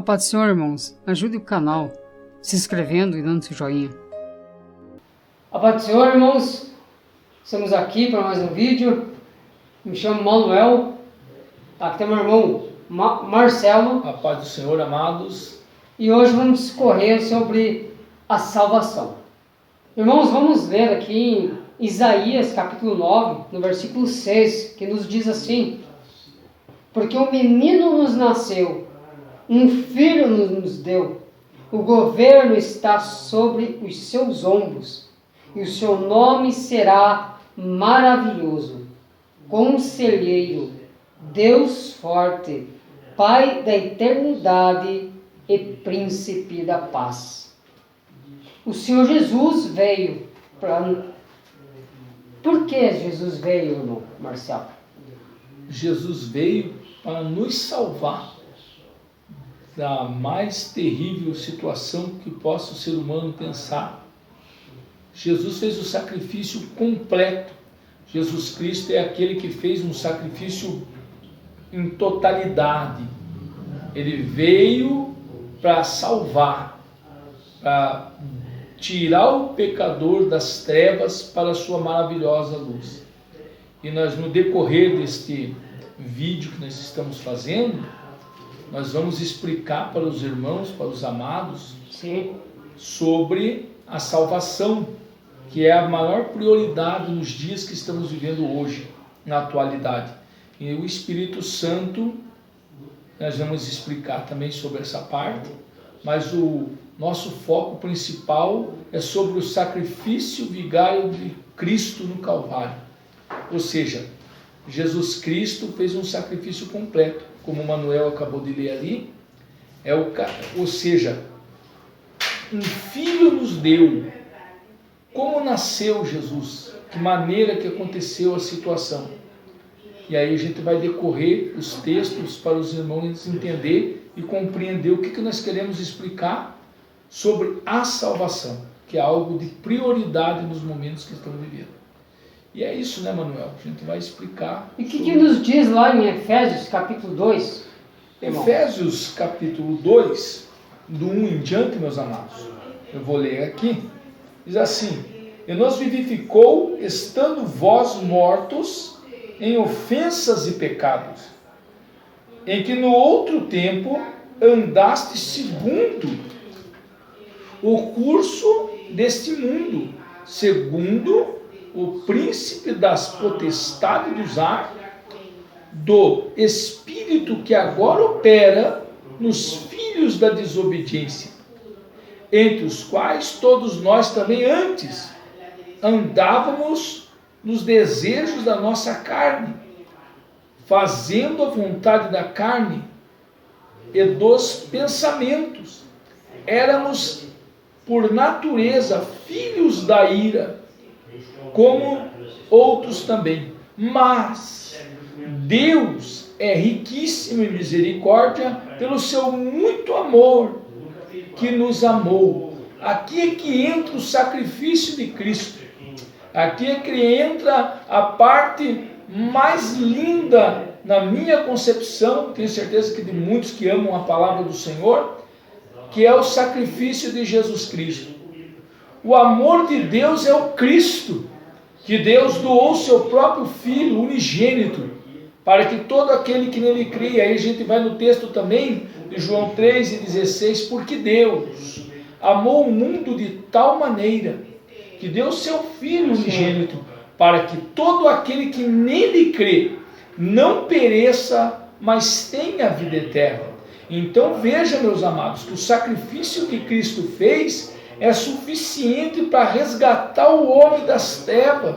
paz do Senhor, irmãos. Ajude o canal se inscrevendo e dando seu joinha. A paz do Senhor, irmãos. Estamos aqui para mais um vídeo. Me chamo Manuel. Aqui tem meu irmão Marcelo. A paz do Senhor, amados. E hoje vamos discorrer sobre a salvação. Irmãos, vamos ler aqui em Isaías capítulo 9, no versículo 6, que nos diz assim: porque um menino nos nasceu, um filho nos deu, o governo está sobre os seus ombros, e o seu nome será maravilhoso, conselheiro, Deus forte, Pai da eternidade e príncipe da paz. O Senhor Jesus veio para... Por que Jesus veio, irmão Marcelo? Jesus veio para nos salvar da mais terrível situação que possa o ser humano pensar. Jesus fez o sacrifício completo. Jesus Cristo é aquele que fez um sacrifício em totalidade. Ele veio para salvar, para tirar o pecador das trevas para a sua maravilhosa luz. E nós, no decorrer deste vídeo que nós estamos fazendo, nós vamos explicar para os irmãos, para os amados, Sim, sobre a salvação, que é a maior prioridade nos dias que estamos vivendo hoje, na atualidade. E o Espírito Santo, nós vamos explicar também sobre essa parte, mas o nosso foco principal é sobre o sacrifício vigário de Cristo no Calvário. Ou seja, Jesus Cristo fez um sacrifício completo, como o Manuel acabou de ler ali. Ou seja, um filho nos deu. Como nasceu Jesus? Que maneira que aconteceu a situação? E aí a gente vai decorrer os textos para os irmãos entender e compreender o que nós queremos explicar sobre a salvação, que é algo de prioridade nos momentos que estamos vivendo. E é isso, né, Manuel? A gente vai explicar. E o que nos diz lá em Efésios capítulo 2? Irmão? Efésios capítulo 2, do 1 em diante, meus amados. Eu vou ler aqui. Diz assim: e nos vivificou, estando vós mortos em ofensas e pecados, em que no outro tempo andaste segundo o curso deste mundo, segundo o príncipe das potestades dos ar, do espírito que agora opera nos filhos da desobediência, entre os quais todos nós também antes andávamos nos desejos da nossa carne, fazendo a vontade da carne e dos pensamentos. Éramos por natureza filhos da ira, como outros também. Mas Deus é riquíssimo em misericórdia pelo seu muito amor que nos amou. Aqui é que entra o sacrifício de Cristo. Aqui é que entra a parte mais linda na minha concepção, tenho certeza que de muitos que amam a palavra do Senhor, que é o sacrifício de Jesus Cristo. O amor de Deus é o Cristo, que Deus doou seu próprio Filho unigênito, para que todo aquele que nele crê, aí a gente vai no texto também, de João 3:16, porque Deus amou o mundo de tal maneira, que deu seu Filho unigênito, para que todo aquele que nele crê, não pereça, mas tenha a vida eterna. Então veja, meus amados, que o sacrifício que Cristo fez é suficiente para resgatar o homem das trevas,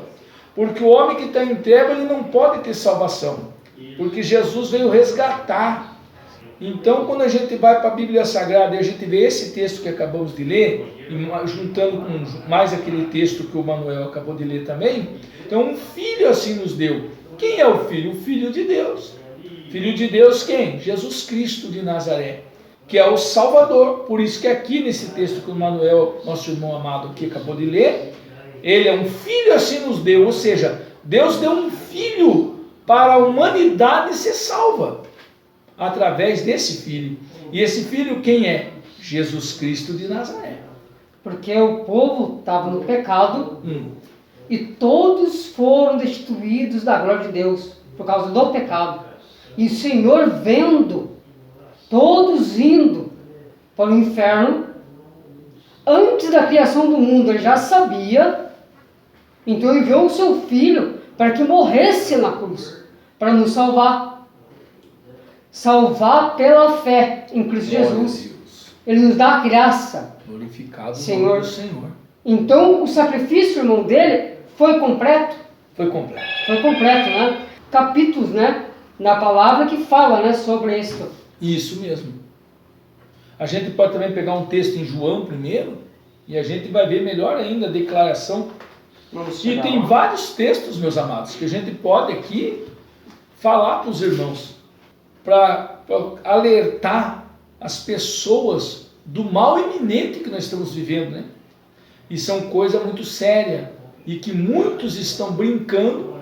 porque o homem que está em treva, ele não pode ter salvação, porque Jesus veio resgatar. Então, quando a gente vai para a Bíblia Sagrada e a gente vê esse texto que acabamos de ler, e juntando com mais aquele texto que o Manuel acabou de ler também, então um filho assim nos deu. Quem é o filho? O Filho de Deus. Filho de Deus quem? Jesus Cristo de Nazaré, que é o Salvador. Por isso que aqui nesse texto que o Manuel, nosso irmão amado aqui, acabou de ler, ele é um filho assim nos deu, ou seja, Deus deu um filho para a humanidade ser salva. através desse filho. E esse filho quem é? Jesus Cristo de Nazaré. Porque o povo estava no pecado e todos foram destituídos da glória de Deus por causa do pecado. E o Senhor vendo todos indo para o inferno, antes da criação do mundo, ele já sabia, então enviou o seu filho para que morresse na cruz, para nos salvar. Salvar pela fé em Cristo Jesus. Ele nos dá a graça. Glorificado Senhor. o Senhor. Então o sacrifício, irmão, dele foi completo. Foi completo. Foi completo, né? Capítulos, né? Na palavra que fala, né, sobre isso. Isso mesmo. A gente pode também pegar um texto em João primeiro e a gente vai ver melhor ainda a declaração. E tem vários textos, meus amados, que a gente pode aqui falar para os irmãos, para alertar as pessoas do mal iminente que nós estamos vivendo, né? E são coisa muito séria e que muitos estão brincando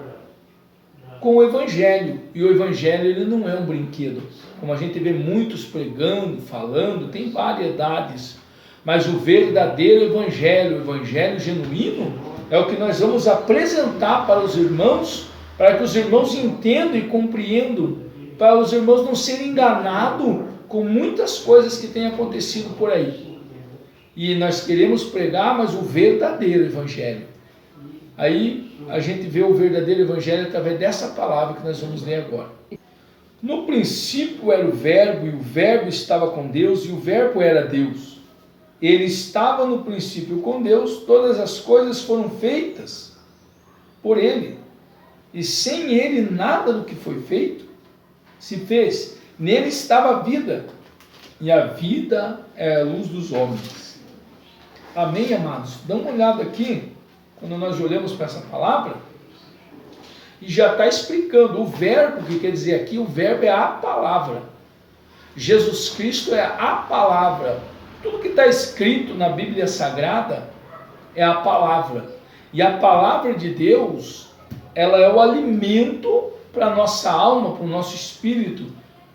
com o Evangelho. E o Evangelho ele não é um brinquedo. Como a gente vê muitos pregando, falando, tem variedades. Mas o verdadeiro Evangelho, o Evangelho genuíno, é o que nós vamos apresentar para os irmãos, para que os irmãos entendam e compreendam, para os irmãos não serem enganados com muitas coisas que têm acontecido por aí. E nós queremos pregar, mas o verdadeiro Evangelho. Aí a gente vê o verdadeiro Evangelho através dessa palavra que nós vamos ler agora. No princípio era o Verbo, e o Verbo estava com Deus, e o Verbo era Deus. Ele estava no princípio com Deus, todas as coisas foram feitas por Ele. E sem Ele nada do que foi feito se fez. Nele estava a vida, e a vida é a luz dos homens. Amém, amados? Dá uma olhada aqui, quando nós olhamos para essa palavra, e já está explicando o verbo, que quer dizer aqui, o verbo é a palavra. Jesus Cristo é a palavra. Tudo que está escrito na Bíblia Sagrada é a palavra. E a palavra de Deus, ela é o alimento para a nossa alma, para o nosso espírito,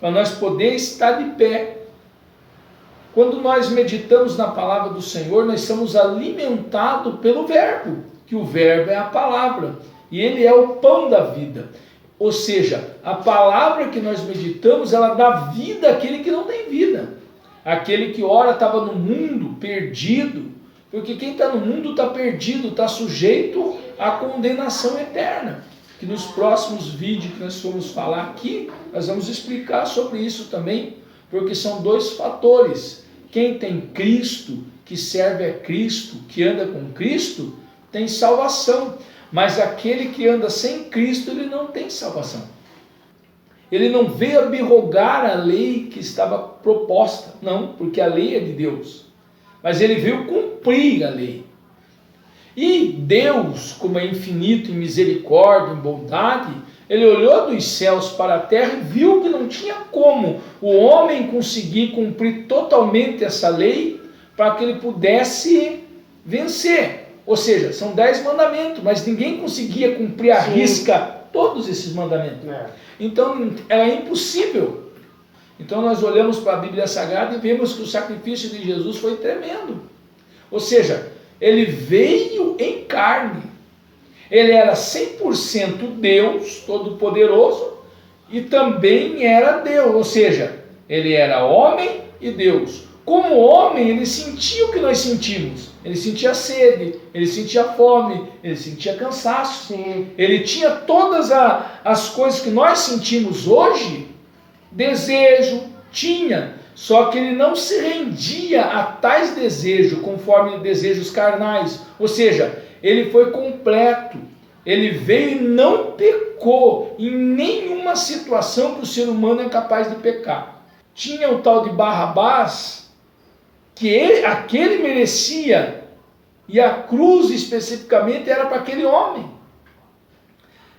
para nós poder estar de pé. Quando nós meditamos na palavra do Senhor, nós somos alimentados pelo verbo, que o verbo é a palavra, e ele é o pão da vida. Ou seja, a palavra que nós meditamos, ela dá vida àquele que não tem vida. Aquele que ora estava no mundo perdido, porque quem está no mundo está perdido, está sujeito à condenação eterna. Que nos próximos vídeos que nós formos falar aqui, nós vamos explicar sobre isso também, porque são dois fatores. Quem tem Cristo, que serve a Cristo, que anda com Cristo, tem salvação. Mas aquele que anda sem Cristo, ele não tem salvação. Ele não veio abrogar a lei que estava proposta, não, porque a lei é de Deus. Mas ele veio cumprir a lei. E Deus, como é infinito em misericórdia, em bondade, ele olhou dos céus para a terra e viu que não tinha como o homem conseguir cumprir totalmente essa lei para que ele pudesse vencer. Ou seja, são 10 mandamentos, mas ninguém conseguia cumprir à risca todos esses mandamentos. Então, era impossível. Então, nós olhamos para a Bíblia Sagrada e vemos que o sacrifício de Jesus foi tremendo. Ou seja, ele veio em carne. Ele era 100% Deus, Todo-Poderoso, e também era Deus. Ou seja, ele era homem e Deus. Como homem, ele sentia o que nós sentimos. Ele sentia sede, ele sentia fome, ele sentia cansaço. Sim. Ele tinha todas as coisas que nós sentimos hoje, desejo, tinha. Só que ele não se rendia a tais desejos, conforme desejos carnais. Ou seja, ele foi completo. Ele veio e não pecou em nenhuma situação que o ser humano é capaz de pecar. Tinha o tal de Barrabás, que aquele merecia, e a cruz especificamente era para aquele homem.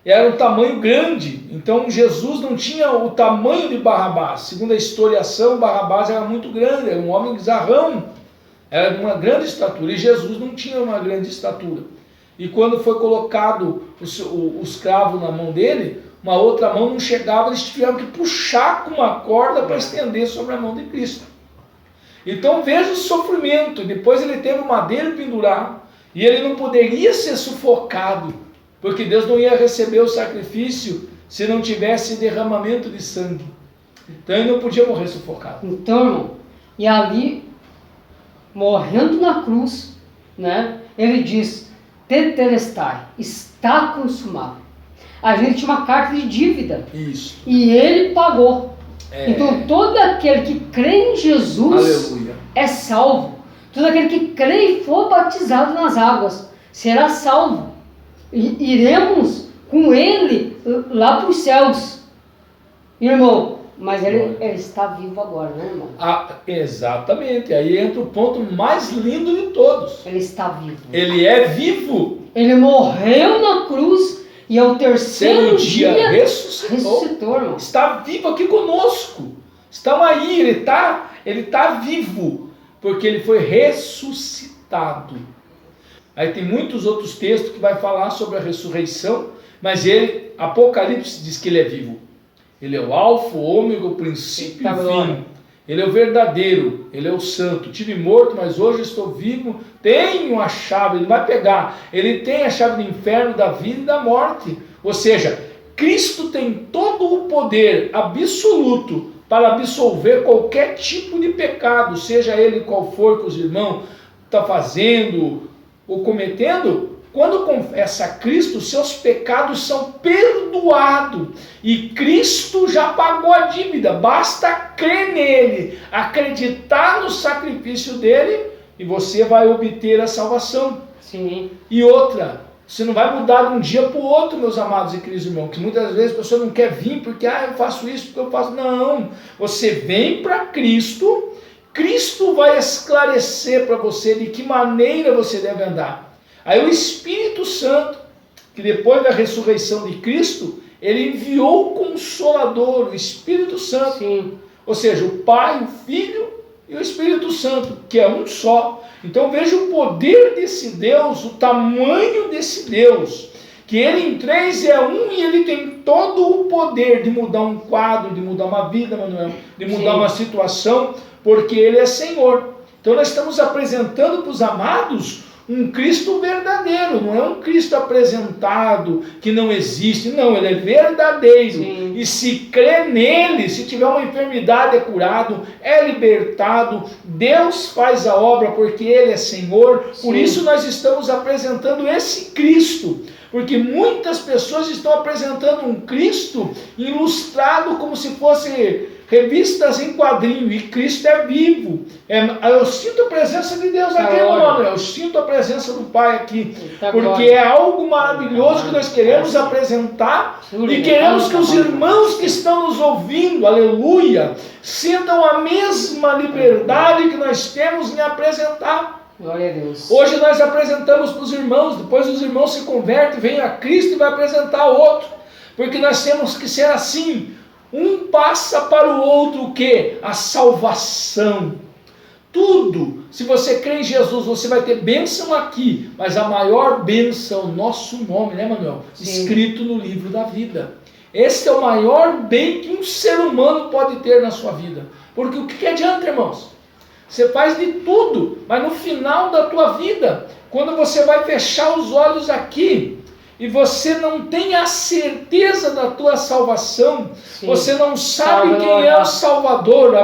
Era um tamanho grande, então Jesus não tinha o tamanho de Barrabás. Segundo a historiação, Barrabás era muito grande, era um homem zarrão, era de uma grande estatura, e Jesus não tinha uma grande estatura. E quando foi colocado o escravo na mão dele, uma outra mão não chegava, eles tiveram que puxar com uma corda para estender sobre a mão de Cristo. Então veja o sofrimento. Depois ele teve o madeiro pendurar, e ele não poderia ser sufocado, porque Deus não ia receber o sacrifício se não tivesse derramamento de sangue. Então ele não podia morrer sufocado. Então, irmão, e ali, morrendo na cruz, né, ele diz, tetelestai, está consumado. A gente tinha uma carta de dívida. Isso. E ele pagou. Então todo aquele que crê em Jesus, aleluia, é salvo. Todo aquele que crê e for batizado nas águas será salvo. Iremos com ele lá para os céus. Irmão, mas ele está vivo agora, né, irmão? Exatamente. Aí entra o ponto mais lindo de todos. Ele está vivo. Ele é vivo. Ele morreu na cruz e ao terceiro dia ressuscitou, irmão. Está vivo aqui conosco. Estão aí, ele está vivo, porque ele foi ressuscitado. Aí tem muitos outros textos que vai falar sobre a ressurreição, mas Apocalipse diz que ele é vivo. Ele é o alfa, o ômega, o princípio e o fim. Ele é o verdadeiro, ele é o santo. Tive morto, mas hoje estou vivo. Tenho a chave, ele vai pegar. Ele tem a chave do inferno, da vida e da morte. Ou seja, Cristo tem todo o poder absoluto para absolver qualquer tipo de pecado, seja ele qual for que os irmãos estão fazendo ou cometendo. Quando confessa a Cristo, seus pecados são perdoados. E Cristo já pagou a dívida. Basta crer nele, acreditar no sacrifício dele, e você vai obter a salvação. Sim. E outra, você não vai mudar de um dia para o outro, meus amados e queridos irmãos, que muitas vezes a pessoa não quer vir porque eu faço isso, porque eu faço... Não, você vem para Cristo, Cristo vai esclarecer para você de que maneira você deve andar. Aí o Espírito Santo, que depois da ressurreição de Cristo, ele enviou o Consolador, o Espírito Santo. Sim. Ou seja, o Pai, o Filho e o Espírito Santo, que é um só. Então veja o poder desse Deus, o tamanho desse Deus, que ele em três é um, e ele tem todo o poder de mudar um quadro, de mudar uma vida, Manuel, de mudar uma situação, porque ele é Senhor. Então nós estamos apresentando para os amados um Cristo verdadeiro, não é um Cristo apresentado que não existe, não, ele é verdadeiro. Sim. E se crê nele, se tiver uma enfermidade é curado, é libertado, Deus faz a obra porque ele é Senhor. Sim. Por isso nós estamos apresentando esse Cristo, porque muitas pessoas estão apresentando um Cristo ilustrado como se fosse revistas em quadrinho, e Cristo é vivo. Eu sinto a presença de Deus aqui, mano. Eu sinto a presença do Pai aqui, porque é algo maravilhoso que nós queremos apresentar, e queremos que os irmãos que estão nos ouvindo, aleluia, sintam a mesma liberdade que nós temos em apresentar. Glória a Deus. Hoje nós apresentamos para os irmãos, depois os irmãos se convertem, vêm a Cristo e vai apresentar outro, porque nós temos que ser assim. Um passa para o outro o quê? A salvação. Tudo. Se você crê em Jesus, você vai ter bênção aqui, mas a maior bênção é o nosso nome, né, Manuel? Sim. Escrito no livro da vida. Esse é o maior bem que um ser humano pode ter na sua vida. Porque o que adianta, irmãos? Você faz de tudo, mas no final da tua vida, quando você vai fechar os olhos aqui, e você não tem a certeza da tua salvação, sim, você não sabe quem é o Salvador,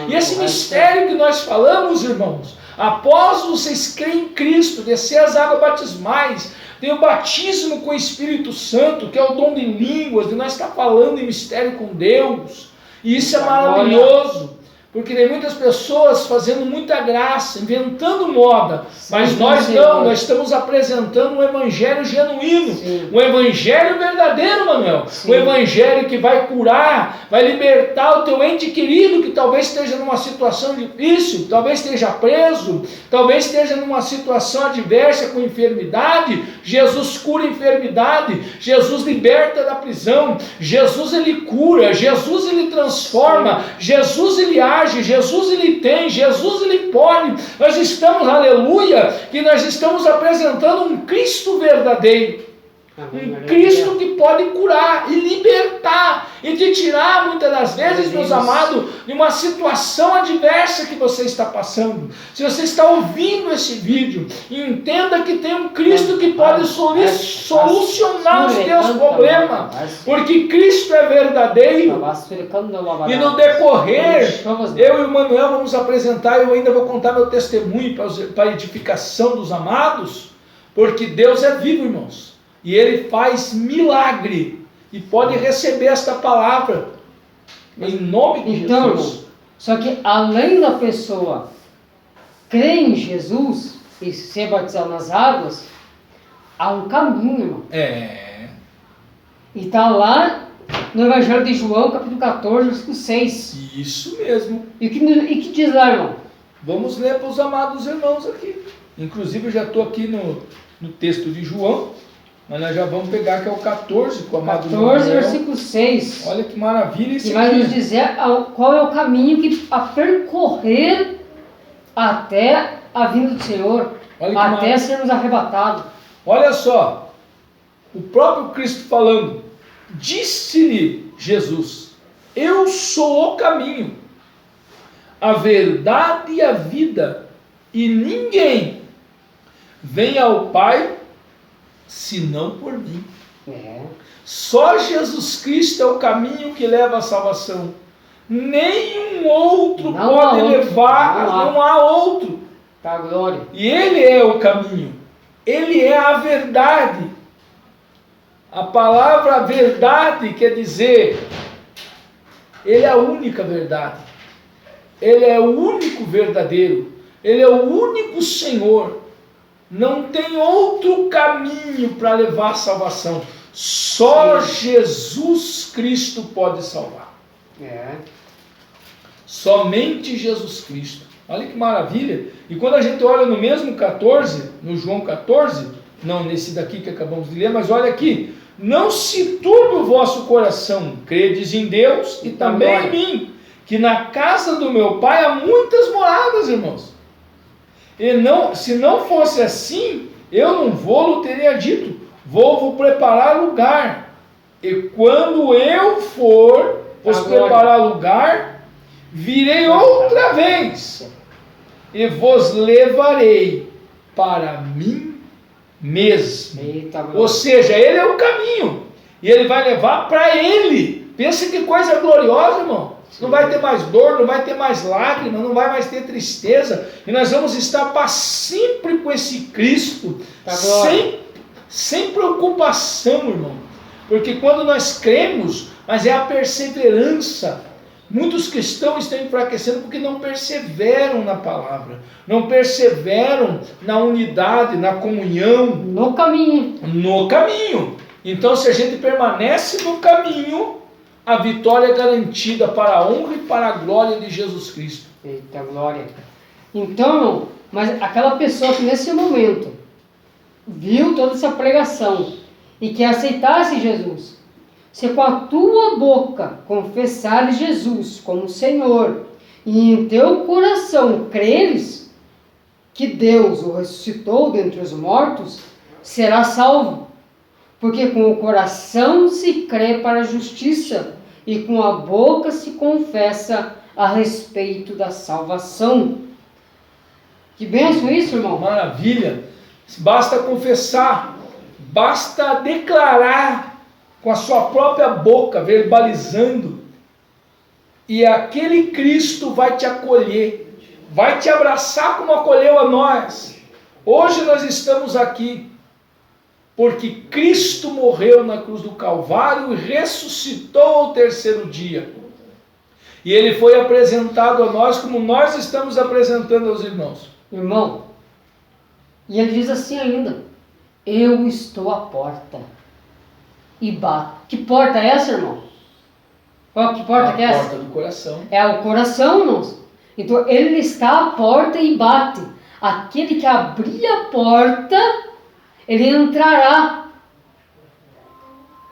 e esse mistério que nós falamos, irmãos, após vocês crerem em Cristo, descer as águas batismais, tem o batismo com o Espírito Santo, que é o dom de línguas, de nós estar falando em mistério com Deus, e isso é maravilhoso. Porque tem muitas pessoas fazendo muita graça, inventando moda, mas nós não, nós estamos apresentando um evangelho genuíno, sim, um evangelho verdadeiro, Manuel, sim, um evangelho que vai curar, vai libertar o teu ente querido que talvez esteja numa situação difícil, talvez esteja preso, talvez esteja numa situação adversa com enfermidade. Jesus cura a enfermidade, Jesus liberta da prisão, Jesus ele cura, Jesus ele transforma, sim, Jesus ele age, Jesus ele tem, Jesus ele pode. Nós estamos, aleluia, que nós estamos apresentando um Cristo verdadeiro. Um Cristo que pode curar e libertar e te tirar, muitas das vezes, meus amados, de uma situação adversa que você está passando. Se você está ouvindo esse vídeo, entenda que tem um Cristo que pode solucionar os teus problemas, porque Cristo é verdadeiro. E no decorrer, eu e o Manuel vamos apresentar, eu ainda vou contar meu testemunho para a edificação dos amados, porque Deus é vivo, irmãos. E Ele faz milagre. E pode receber esta palavra. Em nome de Jesus. Irmão, só que além da pessoa crer em Jesus e ser batizado nas águas, há um caminho, irmão. E está lá no Evangelho de João, capítulo 14, versículo 6. Isso mesmo. E que diz lá, irmão? Vamos ler para os amados irmãos aqui. Inclusive eu já estou aqui no texto de João. Mas nós já vamos pegar que é o 14, com o amado 14, versículo 6. Olha que maravilha isso. E vai nos dizer qual é o caminho a percorrer até a vinda do Senhor, até sermos arrebatados. Olha só, o próprio Cristo falando, disse-lhe Jesus, eu sou o caminho, a verdade e a vida, e ninguém vem ao Pai senão por mim. Só Jesus Cristo é o caminho que leva à salvação. Nenhum outro pode levar, não há outro. Tá, glória. E Ele é o caminho. Ele é a verdade. A palavra verdade quer dizer, Ele é a única verdade. Ele é o único verdadeiro. Ele é o único Senhor. Não tem outro caminho para levar a salvação. Só Jesus Cristo pode salvar. Somente Jesus Cristo. Olha que maravilha. E quando a gente olha no mesmo 14, no João 14, não nesse daqui que acabamos de ler, mas olha aqui. Não se turbe o vosso coração, credes em Deus e também em mim, que na casa do meu Pai há muitas moradas, irmãos. E não, se não fosse assim, eu não vou-lo teria dito, vou preparar lugar. E quando eu for vos preparar lugar, virei outra vez e vos levarei para mim mesmo. Ou seja, Ele é o caminho e Ele vai levar para Ele. Pensa que coisa gloriosa, irmão. Não vai ter mais dor, não vai ter mais lágrimas, não vai mais ter tristeza. E nós vamos estar para sempre com esse Cristo, sem preocupação, irmão. Porque quando nós cremos, mas é a perseverança. Muitos cristãos estão enfraquecendo porque não perseveram na palavra, não perseveram na unidade, na comunhão. No caminho. No caminho. Então, se a gente permanece no caminho, a vitória é garantida para a honra e para a glória de Jesus Cristo. Eita glória. Então, mas aquela pessoa que nesse momento viu toda essa pregação e que aceitasse Jesus, se com a tua boca confessares Jesus como Senhor e em teu coração creres que Deus o ressuscitou dentre os mortos, será salvo. Porque com o coração se crê para a justiça e com a boca se confessa a respeito da salvação. Que bênção isso, irmão? Maravilha! Basta confessar, basta declarar com a sua própria boca, verbalizando, e aquele Cristo vai te acolher, vai te abraçar como acolheu a nós. Hoje nós estamos aqui porque Cristo morreu na cruz do Calvário e ressuscitou ao terceiro dia. E Ele foi apresentado a nós como nós estamos apresentando aos irmãos. Irmão, e Ele diz assim ainda, eu estou à porta e bato. Que porta é essa, irmão? Que porta que é essa? A porta do coração. É o coração, irmãos. Então Ele está à porta e bate. Aquele que abrir a porta, ele entrará.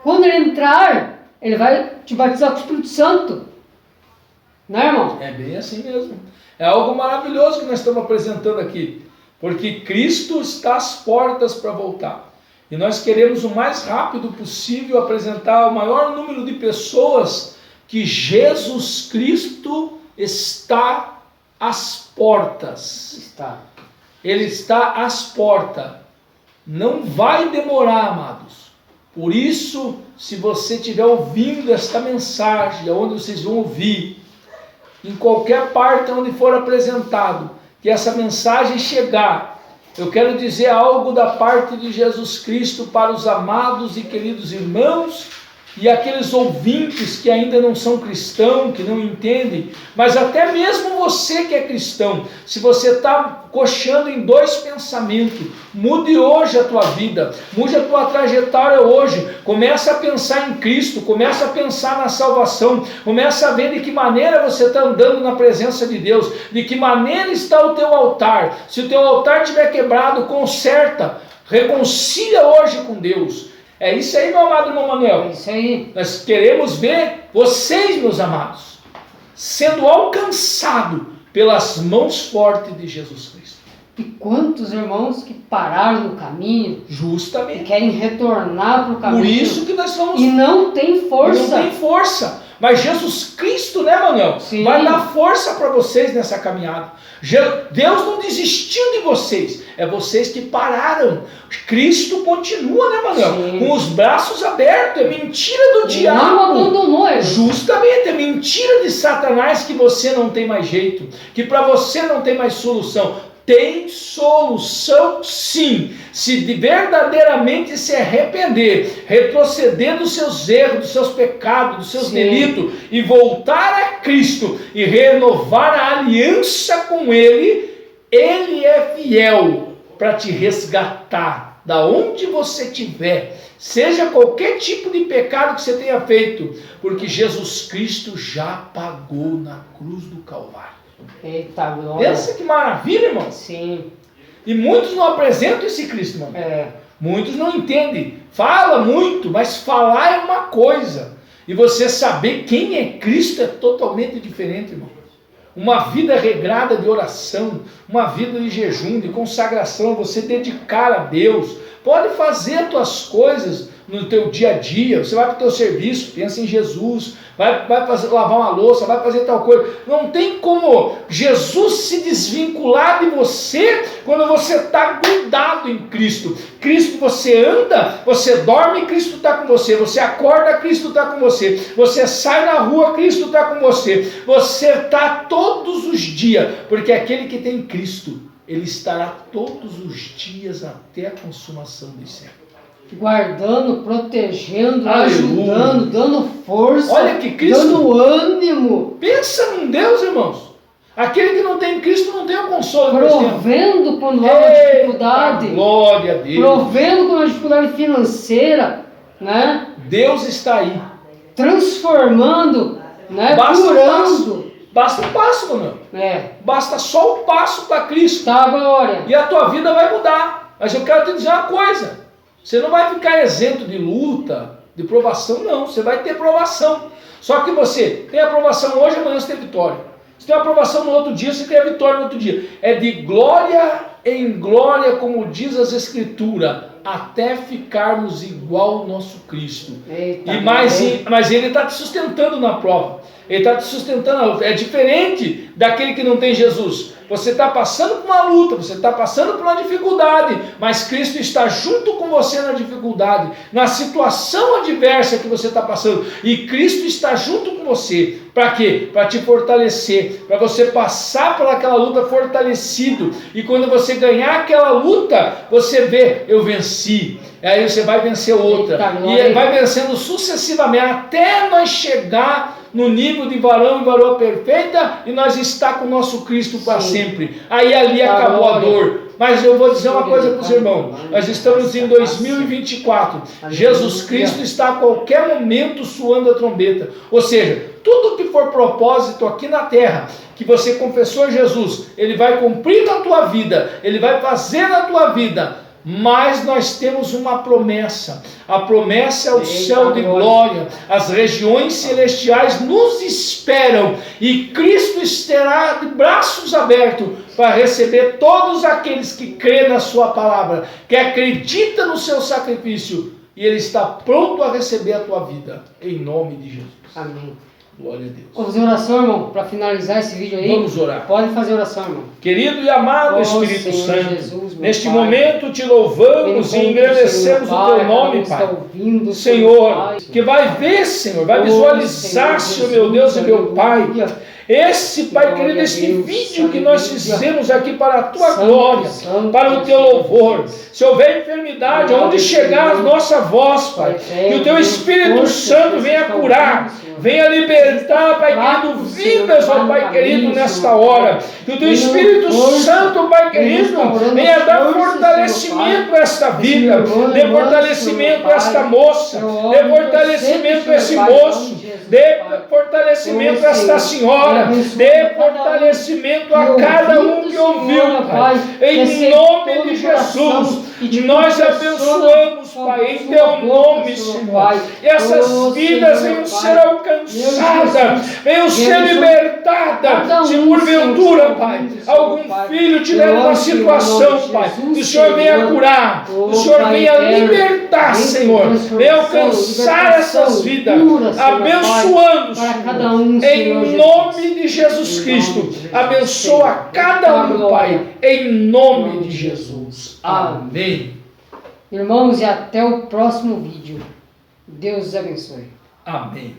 Quando ele entrar, ele vai te batizar com o Espírito Santo. Não é, irmão? É bem assim mesmo. É algo maravilhoso que nós estamos apresentando aqui. Porque Cristo está às portas para voltar. E nós queremos o mais rápido possível apresentar ao maior número de pessoas que Jesus Cristo está às portas. Está. Ele está às portas. Não vai demorar, amados. Por isso, se você estiver ouvindo esta mensagem, aonde vocês vão ouvir, em qualquer parte onde for apresentado, que essa mensagem chegar, eu quero dizer algo da parte de Jesus Cristo para os amados e queridos irmãos e aqueles ouvintes que ainda não são cristãos, que não entendem, mas até mesmo você que é cristão, se você está coxando em dois pensamentos, mude hoje a tua vida, mude a tua trajetória hoje, começa a pensar em Cristo, começa a pensar na salvação, começa a ver de que maneira você está andando na presença de Deus, de que maneira está o teu altar. Se o teu altar estiver quebrado, conserta, reconcilia hoje com Deus. É isso aí, meu amado irmão Manuel. É isso aí. Nós queremos ver vocês, meus amados, sendo alcançados pelas mãos fortes de Jesus Cristo. E quantos irmãos que pararam no caminho, que Justamente. querem retornar para o caminho. Por isso que nós vamos... E não tem força. Não tem força. Mas Jesus Cristo, né, Manuel? Sim. Vai dar força para vocês nessa caminhada. Deus não desistiu de vocês. É vocês que pararam. Cristo continua, né, Manuel? Sim. Com os braços abertos. É mentira do diabo. Não abandonou ele. Justamente, é mentira de Satanás que você não tem mais jeito. Que para você não tem mais solução. Tem solução sim, se verdadeiramente se arrepender, retroceder dos seus erros, dos seus pecados, dos seus delitos e voltar a Cristo e renovar a aliança com Ele. Ele é fiel para te resgatar da onde você estiver, seja qualquer tipo de pecado que você tenha feito, porque Jesus Cristo já pagou na cruz do Calvário. Eita, glória. Pensa que maravilha, irmão. Sim. E muitos não apresentam esse Cristo, irmão. Muitos não entendem. Fala muito, mas falar é uma coisa. E você saber quem é Cristo é totalmente diferente, irmão. Uma vida regrada de oração, uma vida de jejum, de consagração, você dedicar a Deus. Pode fazer as tuas coisas no teu dia a dia. Você vai para o teu serviço, pensa em Jesus, vai lavar uma louça, vai fazer tal coisa. Não tem como Jesus se desvincular de você quando você está grudado em Cristo. Cristo, você anda, você dorme, Cristo está com você. Você acorda, Cristo está com você. Você sai na rua, Cristo está com você. Você está todos os dias, porque aquele que tem Cristo, ele estará todos os dias até a consumação dos séculos. Guardando, protegendo, Aleluia. ajudando, dando força, Olha que Cristo, dando ânimo. Pensa num Deus, irmãos. Aquele que não tem Cristo não tem o consolo. Provendo quando há uma dificuldade. Glória a Deus. Provendo quando há uma dificuldade financeira, né? Deus está aí. Transformando, né? Basta Curando. Basta um passo, mano. Basta só um passo para Cristo. Tá, glória. E a tua vida vai mudar. Mas eu quero te dizer uma coisa. Você não vai ficar isento de luta, de provação, não. Você vai ter provação. Só que você tem aprovação hoje, amanhã você tem vitória. Você tem aprovação no outro dia, você tem a vitória no outro dia. É de glória em glória, como diz as Escrituras, até ficarmos igual ao nosso Cristo. Eita, Mas Ele está te sustentando na prova. Ele está te sustentando na luta. É diferente daquele que não tem Jesus. Você está passando por uma luta, você está passando por uma dificuldade, mas Cristo está junto com você na dificuldade, na situação adversa que você está passando. E Cristo está junto com você. Para quê? Para te fortalecer, para você passar por aquela luta fortalecido. E quando você ganhar aquela luta, você vê, eu venci. Aí você vai vencer outra. E vai vencendo sucessivamente, até nós chegar no nível de varão e varoa perfeita, e nós está com o nosso Cristo para sempre. Aí ali acabou a dor. Mas eu vou dizer uma coisa para os irmãos. Nós estamos em 2024. Jesus Cristo está a qualquer momento soando a trombeta. Ou seja, tudo que for propósito aqui na terra, que você confessou Jesus, Ele vai cumprir na tua vida, Ele vai fazer na tua vida. mas nós temos uma promessa. A promessa é o céu de glória. As regiões celestiais nos esperam e Cristo estará de braços abertos para receber todos aqueles que crêem na sua palavra, que acreditam no seu sacrifício, e Ele está pronto a receber a tua vida, em nome de Jesus. Amém. Glória a Deus. Vamos fazer oração, irmão, para finalizar esse vídeo aí. Vamos orar. Pode fazer oração, irmão. Querido e amado Espírito Senhor Santo, Jesus, meu neste Pai, momento te louvamos e engrandecemos o teu nome, Pai. Senhor, que vai ver, Senhor, vai visualizar, Senhor, meu Deus e meu Pai, esse, Pai querido, este vídeo que nós fizemos aqui para a tua glória, para o teu louvor. Se houver enfermidade, onde chegar a nossa voz, Pai, que o teu Espírito Santo venha curar, venha libertar, Pai querido, vidas, ó Pai querido, nesta hora. Que o teu Espírito Santo, Pai querido, venha dar fortalecimento a esta vida, dê fortalecimento a esta moça, dê fortalecimento a esse moço, dê fortalecimento a esta senhora, dê fortalecimento a cada um que ouviu, Pai, em nome de Jesus. Nós abençoamos, Pai, em teu nome, Senhor. E essas vidas venham ser alcançadas, venham ser libertadas. Se porventura, Pai, algum filho tiver uma situação, Pai, que o Senhor venha curar, que o Senhor venha libertar, Senhor, venha alcançar essas vidas, abençoando, Senhor, em nome de Jesus Cristo. Abençoa cada um, Pai, em nome de Jesus. Amém. Irmãos, e até o próximo vídeo. Deus os abençoe. Amém.